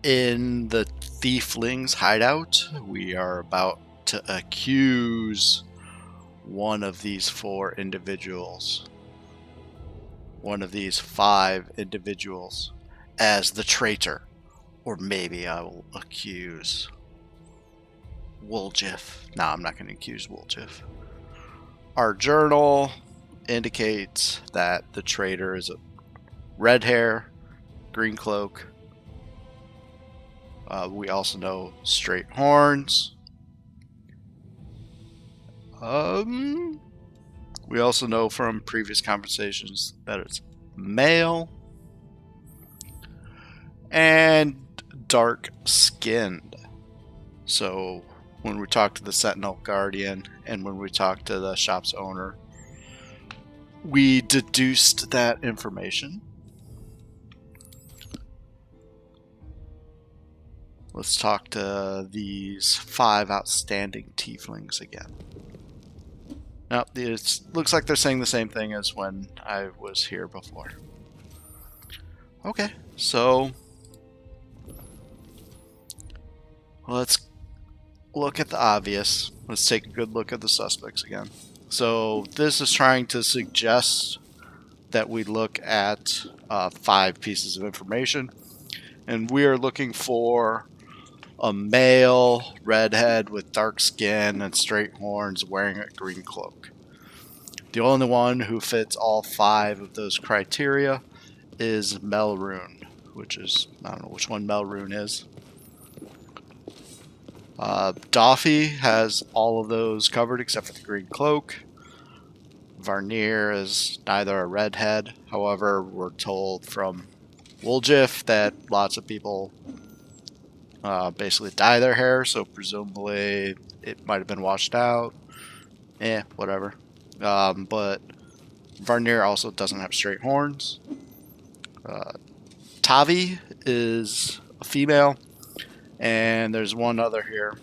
In the Thiefling's hideout, we are about to accuse one of these 4 individuals, one of these 5 individuals, as the traitor. Or maybe I will accuse Woljif. No, I'm not going to accuse Woljif. Our journal indicates that the traitor is a red hair, green cloak. We also know straight horns. We also know from previous conversations that it's male and dark skinned. So when we talk to the Sentinel Guardian and when we talk to the shop's owner, we deduced that information. Let's talk to these 5 outstanding tieflings again. Now, it looks like they're saying the same thing as when I was here before. Okay, so let's look at the obvious. Let's take a good look at the suspects again. So this is trying to suggest that we look at 5 pieces of information, and we are looking for a male redhead with dark skin and straight horns wearing a green cloak. The only one who fits all 5 of those criteria is Melrune, which is, I don't know which one Melrune is. Doffy has all of those covered except for the green cloak. Varnier is neither a redhead. However, we're told from Woljif that lots of people basically dye their hair, so presumably it might have been washed out. Whatever. But Varnier also doesn't have straight horns. Tavi is a female, and there's one other here,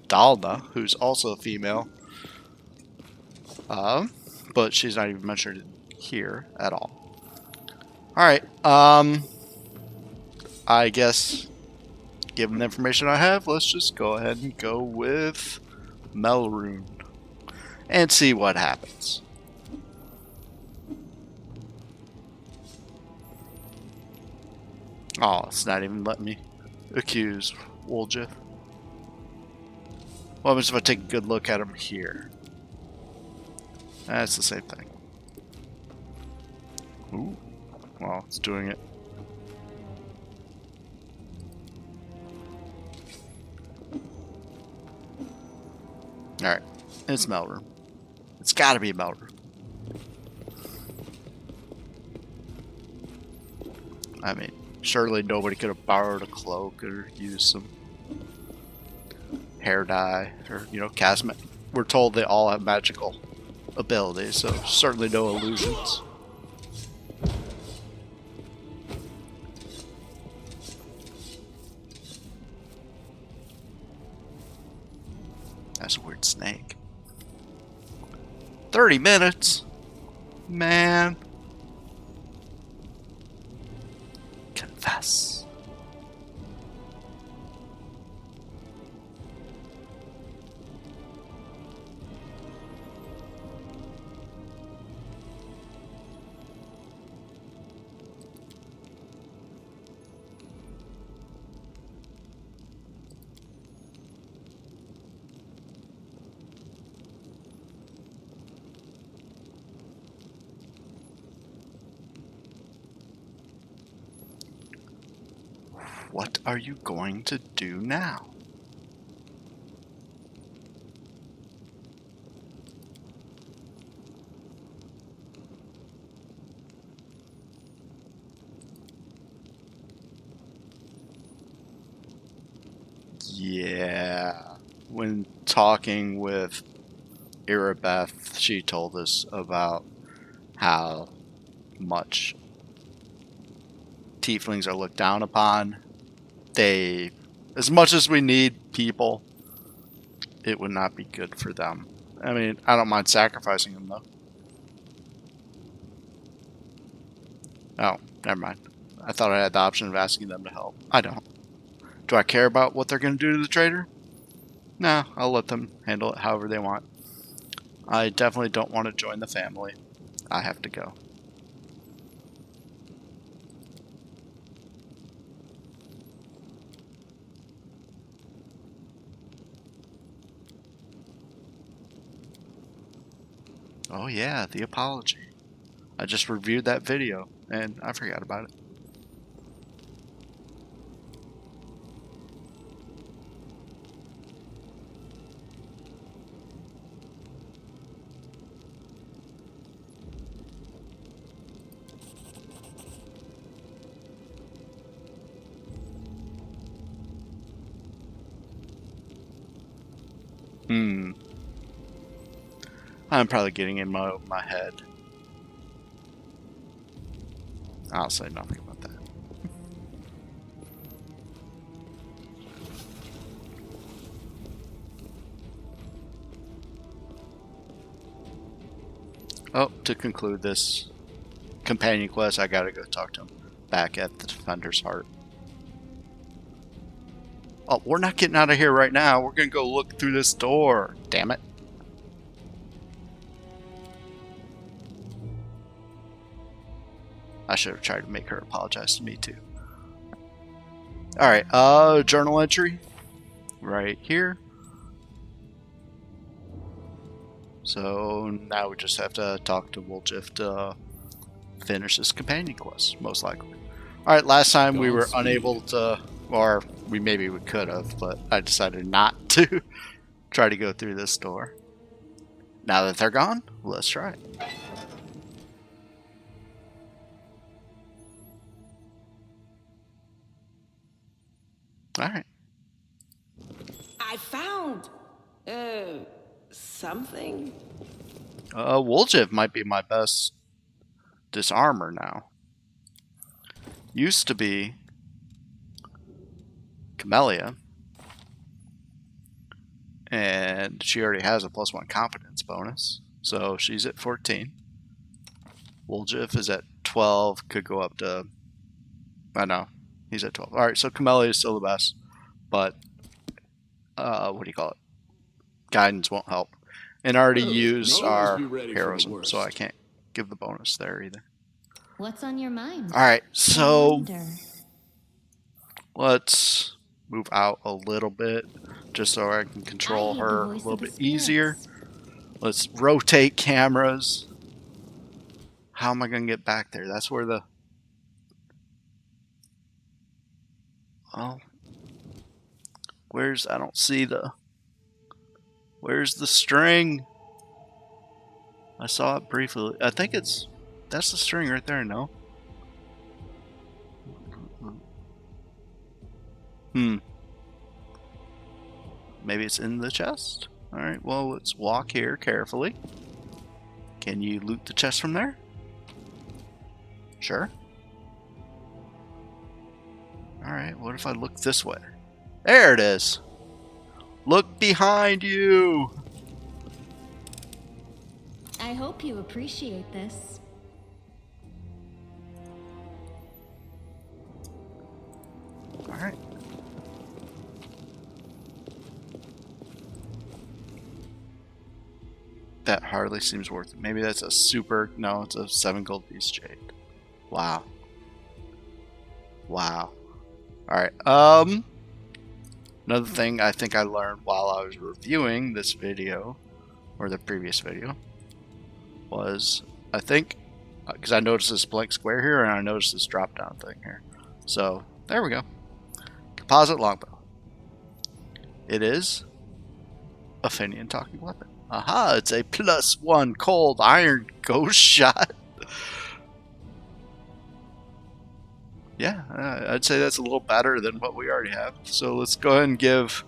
Dalna, who's also a female, but she's not even mentioned here at all. Alright, I guess, given the information I have, let's just go ahead and go with Melrune and see what happens. Oh, it's not even letting me accuse Woljif. What happens if I take a good look at him here? That's the same thing. Ooh. Well, it's doing it. Alright. It's Melrune. It's gotta be Melrune. I mean, surely nobody could have borrowed a cloak or used some hair dye or, cast. We're told they all have magical abilities, so certainly no illusions. That's a weird snake. 30 minutes? Man. Confess. What are you going to do now? Yeah. When talking with Irabeth, she told us about how much tieflings are looked down upon. As much as we need people, it would not be good for them. I mean, I don't mind sacrificing them, though. Oh, never mind. I thought I had the option of asking them to help. I don't. Do I care about what they're going to do to the trader? No, I'll let them handle it however they want. I definitely don't want to join the family. I have to go. Oh yeah, the apology. I just reviewed that video and I forgot about it. I'm probably getting in my head. I'll say nothing about that. Oh, to conclude this companion quest, I gotta go talk to him back at the Defender's Heart. Oh, we're not getting out of here right now. We're gonna go look through this door. Damn it. I should have tried to make her apologize to me too. Alright, journal entry. Right here. So now we just have to talk to Woljif to finish this companion quest, most likely. Alright, last time we were unable to, or we could have, but I decided not to try to go through this door. Now that they're gone, let's try it. Alright. I found something. Woljif might be my best disarmor now. Used to be Camellia, and she already has a +1 confidence bonus, so she's at 14. Woljif is at 12, could go up to, I know, he's at 12. Alright, so Camellia is still the best, but, what do you call it? Guidance won't help. And already used our heroism, so I can't give the bonus there either. What's on your mind? Alright, so let's move out a little bit just so I can control her a little bit easier. Let's rotate cameras. How am I going to get back there? That's where the... Oh. Where's... I don't see the... Where's the string? I saw it briefly. I think it's... That's the string right there, no? Maybe it's in the chest? Alright, well, let's walk here carefully. Can you loot the chest from there? Sure. Alright, what if I look this way? There it is! Look behind you! I hope you appreciate this. Alright. That hardly seems worth it. Maybe that's a super... No, it's a 7 gold piece jade. Wow. Wow. Alright, another thing I think I learned while I was reviewing this video, or the previous video, was, I think, because I noticed this blank square here, and I noticed this drop-down thing here. So, there we go. Composite longbow. It is a Finian talking weapon. Aha, it's a +1 cold iron ghost shot. Yeah, I'd say that's a little better than what we already have. So let's go ahead and give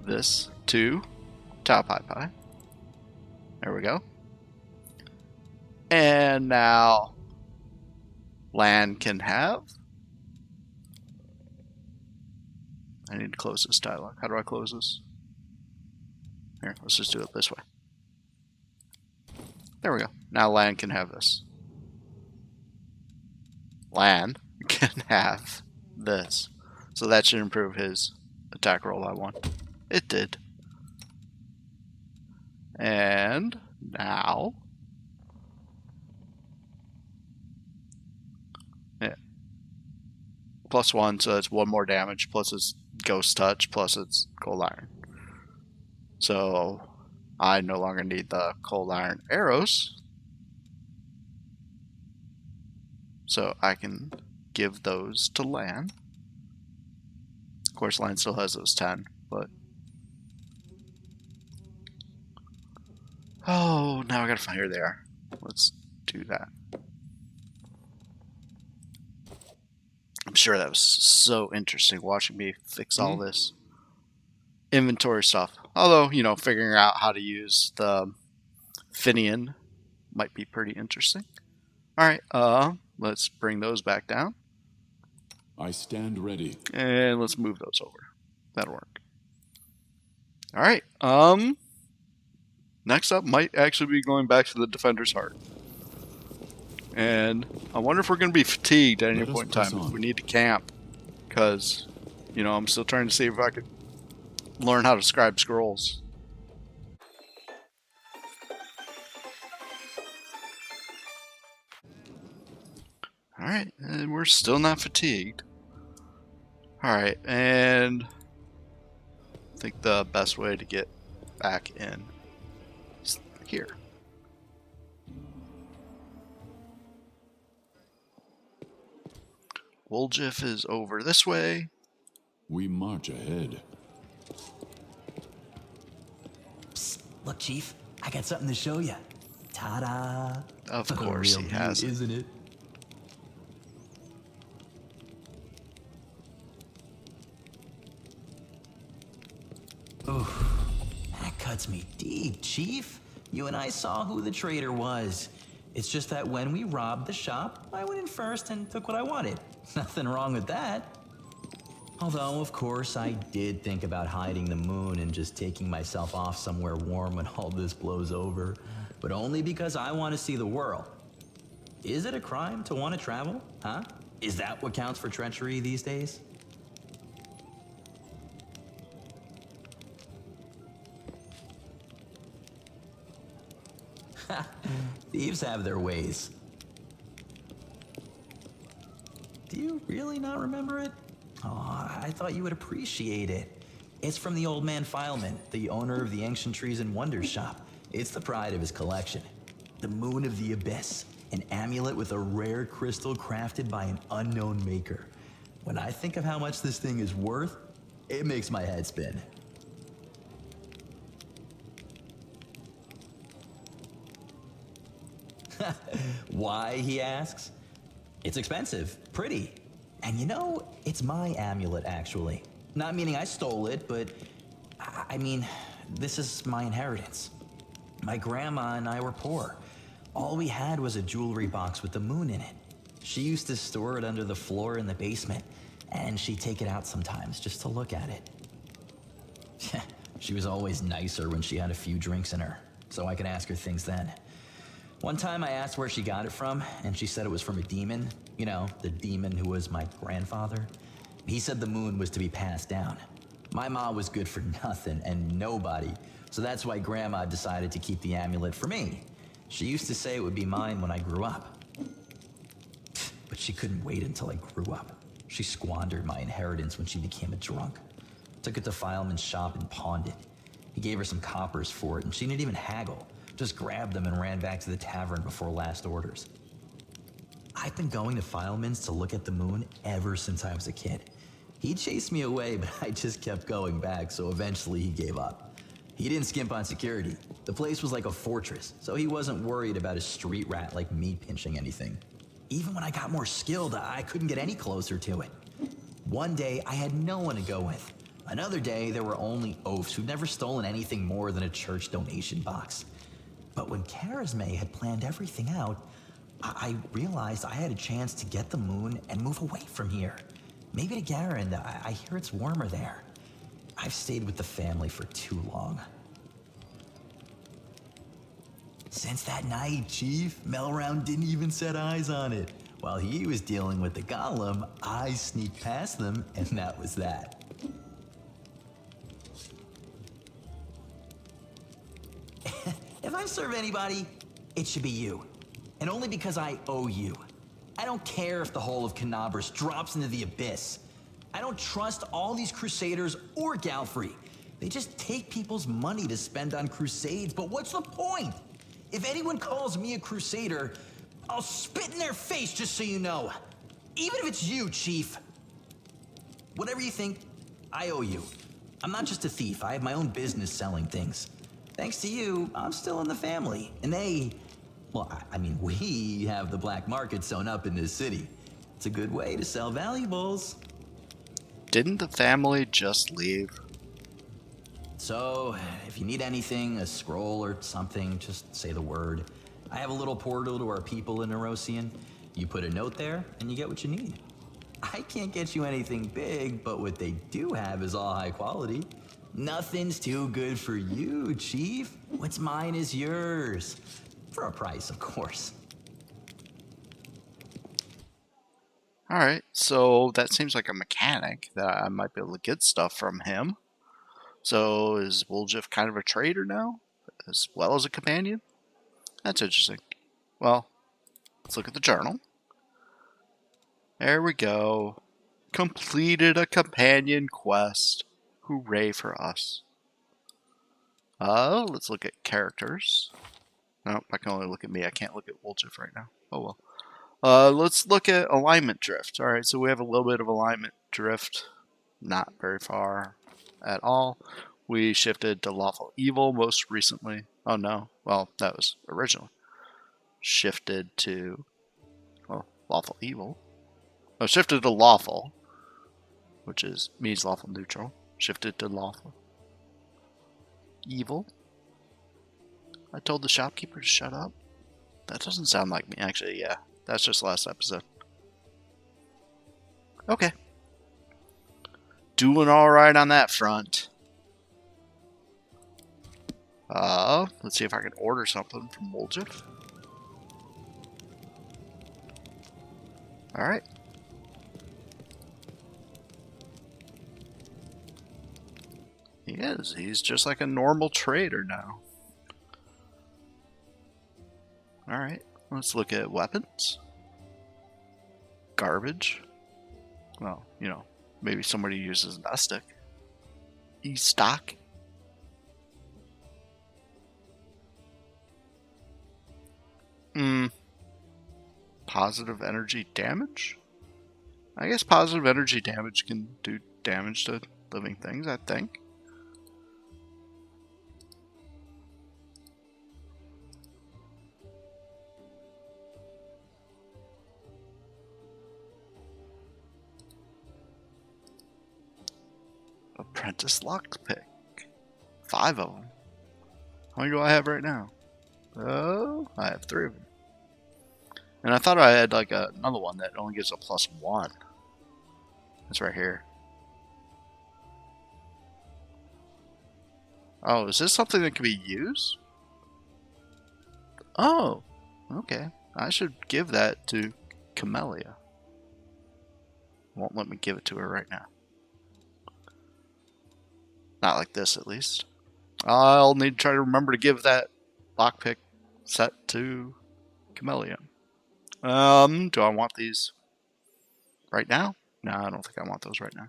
this to Top High Pie. There we go. And now Lan can have... I need to close this dialogue. How do I close this? Here, let's just do it this way. There we go. Now Lan can have this. Lan can have this. So that should improve his attack roll by 1. It did. And now, yeah, +1, so that's 1 more damage, plus its ghost touch, plus its cold iron. So I no longer need the cold iron arrows. So I can give those to Lan. Of course, Lan still has those 10, but... Oh, now I gotta find her there. Let's do that. I'm sure that was so interesting watching me fix all this inventory stuff. Although, you know, figuring out how to use the Finian might be pretty interesting. Alright, let's bring those back down. I stand ready. And let's move those over. That'll work. Alright, next up might actually be going back to the Defender's Heart. And I wonder if we're going to be fatigued at any point in time. If we need to camp. Because, you know, I'm still trying to see if I could learn how to scribe scrolls. Alright, and we're still not fatigued. Alright, and I think the best way to get back in is here. Woljif is over this way. We march ahead. Psst, look, Chief, I got something to show you. Ta-da! Of course he has it. Isn't it? Oof, that cuts me deep, Chief. You and I saw who the traitor was. It's just that when we robbed the shop, I went in first and took what I wanted. Nothing wrong with that. Although, of course, I did think about hiding the moon and just taking myself off somewhere warm when all this blows over. But only because I want to see the world. Is it a crime to want to travel? Huh? Is that what counts for treachery these days? Thieves have their ways. Do you really not remember it? Oh, I thought you would appreciate it. It's from the old man Fileman, the owner of the Ancient Trees and Wonders shop. It's the pride of his collection. The Moon of the Abyss, an amulet with a rare crystal crafted by an unknown maker. When I think of how much this thing is worth, it makes my head spin. Why, he asks? It's expensive, pretty. And you know, it's my amulet, actually. Not meaning I stole it, but I mean, this is my inheritance. My grandma and I were poor. All we had was a jewelry box with the moon in it. She used to store it under the floor in the basement, and she'd take it out sometimes just to look at it. She was always nicer when she had a few drinks in her, so I could ask her things then. One time I asked where she got it from, and she said it was from a demon. You know, the demon who was my grandfather. He said the moon was to be passed down. My ma was good for nothing and nobody, so that's why Grandma decided to keep the amulet for me. She used to say it would be mine when I grew up. But she couldn't wait until I grew up. She squandered my inheritance when she became a drunk. Took it to Fileman's shop and pawned it. He gave her some coppers for it, and she didn't even haggle. Just grabbed them and ran back to the tavern before last orders. I've been going to Fileman's to look at the moon ever since I was a kid. He chased me away, but I just kept going back, so eventually he gave up. He didn't skimp on security. The place was like a fortress, so he wasn't worried about a street rat like me pinching anything. Even when I got more skilled, I couldn't get any closer to it. One day, I had no one to go with. Another day, there were only oafs who'd never stolen anything more than a church donation box. But when Charisme had planned everything out, I realized I had a chance to get the moon and move away from here. Maybe to Garen. I hear it's warmer there. I've stayed with the family for too long. Since that night, Chief, Melround didn't even set eyes on it. While he was dealing with the golem, I sneaked past them, and that was that. If I serve anybody, it should be you. And only because I owe you. I don't care if the whole of Canabras drops into the abyss. I don't trust all these Crusaders or Galfrey. They just take people's money to spend on crusades, but what's the point? If anyone calls me a Crusader, I'll spit in their face just so you know. Even if it's you, Chief. Whatever you think, I owe you. I'm not just a thief, I have my own business selling things. Thanks to you, I'm still in the family, and we have the black market sewn up in this city. It's a good way to sell valuables. Didn't the family just leave? So, if you need anything, a scroll or something, just say the word. I have a little portal to our people in Erosian. You put a note there, and you get what you need. I can't get you anything big, but what they do have is all high quality. Nothing's too good for you, Chief. What's mine is yours. For a price, of course. Alright, so that seems like a mechanic that I might be able to get stuff from him. So is Woljif kind of a trader now, as well as a companion? That's interesting. Well, let's look at the journal. There we go. Completed a companion quest. Hooray for us. Let's look at characters. No, I can only look at me. I can't look at Woljif right now. Oh well. Let's look at alignment drift. Alright, so we have a little bit of alignment drift. Not very far at all. We shifted to lawful evil most recently. Oh no. Well, that was originally. Shifted to, well, lawful evil. Oh, shifted to lawful, which means lawful neutral. Shifted to lawful evil. I told the shopkeeper to shut up. That doesn't sound like me. Actually, yeah. That's just last episode. Okay. Doing alright on that front. Let's see if I can order something from Woljif. Alright. He is. He's just like a normal trader now. Alright. Let's look at weapons. Garbage. Well, you know, maybe somebody uses Nestic. E-stock. Positive energy damage? I guess positive energy damage can do damage to living things, I think. Apprentice lockpick. 5 of them. How many do I have right now? Oh, I have 3 of them. And I thought I had like another one that only gives a +1. That's right here. Oh, is this something that can be used? Oh, okay. I should give that to Camellia. Won't let me give it to her right now. Not like this, at least. I'll need to try to remember to give that lockpick set to Camellia. Do I want these right now? No, I don't think I want those right now.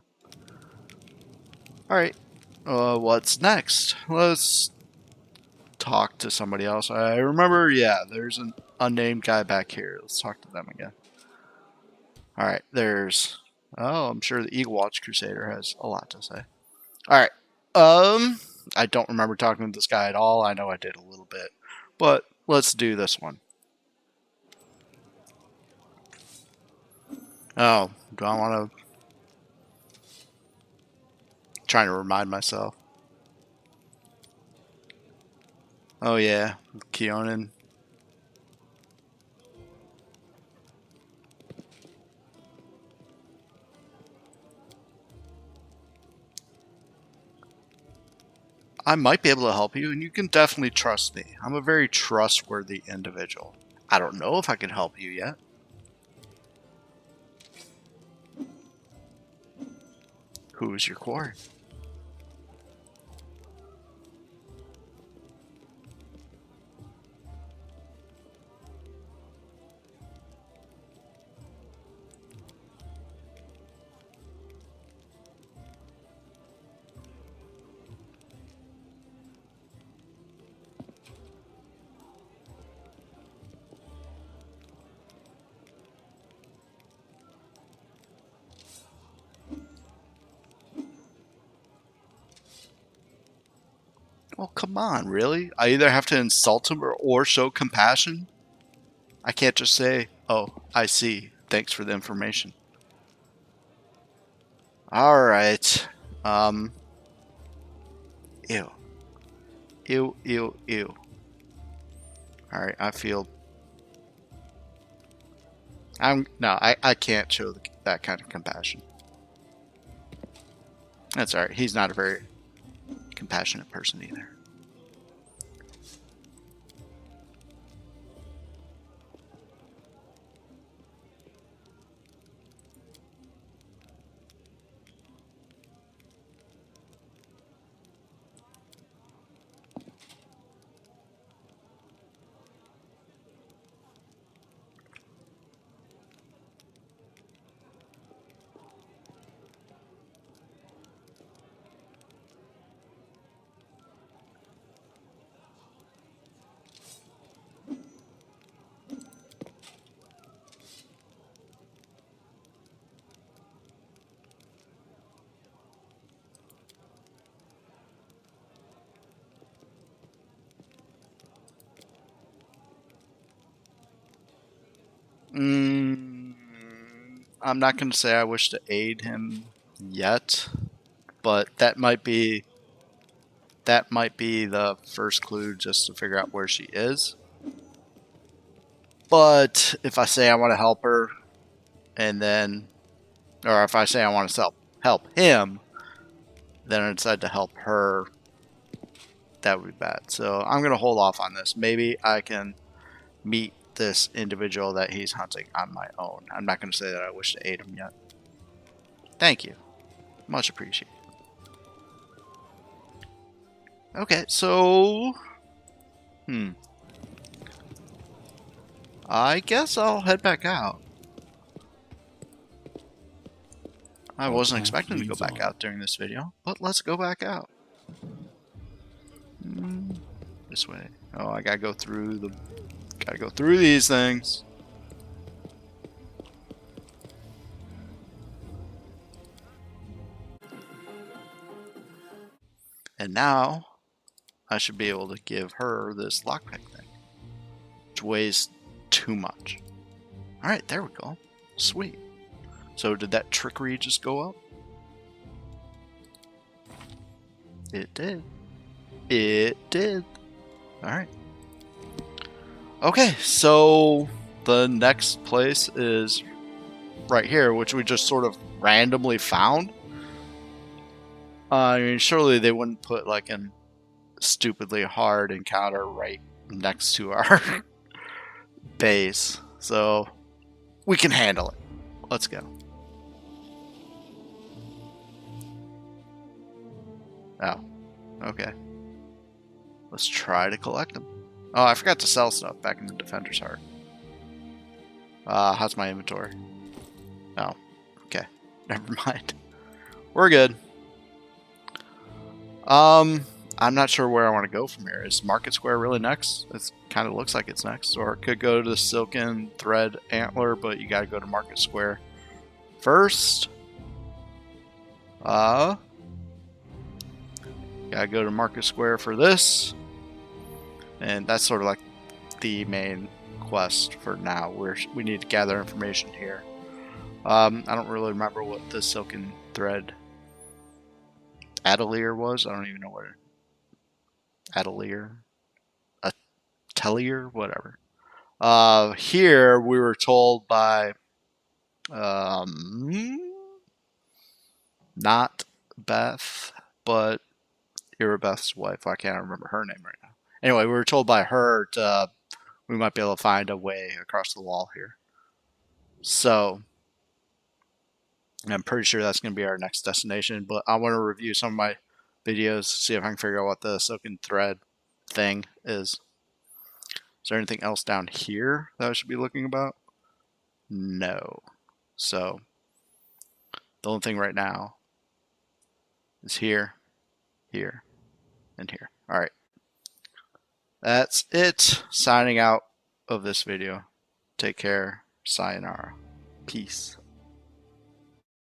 Alright. What's next? Let's talk to somebody else. I remember, yeah, there's an unnamed guy back here. Let's talk to them again. Alright, there's... Oh, I'm sure the Eagle Watch Crusader has a lot to say. Alright. I don't remember talking to this guy at all. I know I did a little bit. But let's do this one. Oh, do I want to... Trying to remind myself. Oh yeah, Keonan. I might be able to help you, and you can definitely trust me. I'm a very trustworthy individual. I don't know if I can help you yet. Who is your quarry? Well, come on, really? I either have to insult him or show compassion? I can't just say, oh, I see. Thanks for the information. Alright. Ew. Ew, ew, ew. Alright, I feel... I can't show that kind of compassion. That's alright. He's not a very compassionate person either. I'm not going to say I wish to aid him yet, but that might be the first clue just to figure out where she is. But if I say I want to help her, and then, or if I say I want to help him, then I decide to help her, that would be bad. So I'm going to hold off on this. Maybe I can meet this individual that he's hunting on my own. I'm not going to say that I wish to aid him yet. Thank you. Much appreciated. Okay, so... I guess I'll head back out. I wasn't expecting to go back out during this video, but let's go back out. This way. Oh, I gotta go through these things. And now I should be able to give her this lockpick thing, which weighs too much. Alright, there we go. Sweet. So did that trickery just go up? It did. It did. Alright. Okay, so the next place is right here, which we just sort of randomly found. I mean, surely they wouldn't put like a stupidly hard encounter right next to our base. So we can handle it. Let's go. Oh, okay. Let's try to collect them. Oh, I forgot to sell stuff back in the Defender's Heart. How's my inventory? Oh, okay. Never mind. We're good. I'm not sure where I want to go from here. Is Market Square really next? It kind of looks like it's next. Or it could go to the Silken Thread Antler, but you gotta go to Market Square first. Gotta go to Market Square for this. And that's sort of like the main quest for now. We need to gather information here. I don't really remember what the Silken Thread Atelier was. I don't even know what Atelier, Atelier, whatever. Here we were told by not Beth, but Irabeth's wife. I can't remember her name right now. Anyway, we were told by her we might be able to find a way across the wall here. So And I'm pretty sure that's going to be our next destination, but I want to review some of my videos, see if I can figure out what the silken thread thing is. Is there anything else down here that I should be looking about? No. So the only thing right now is here, here, and here. All right. That's it. Signing out of this video. Take care. Sayonara. Peace.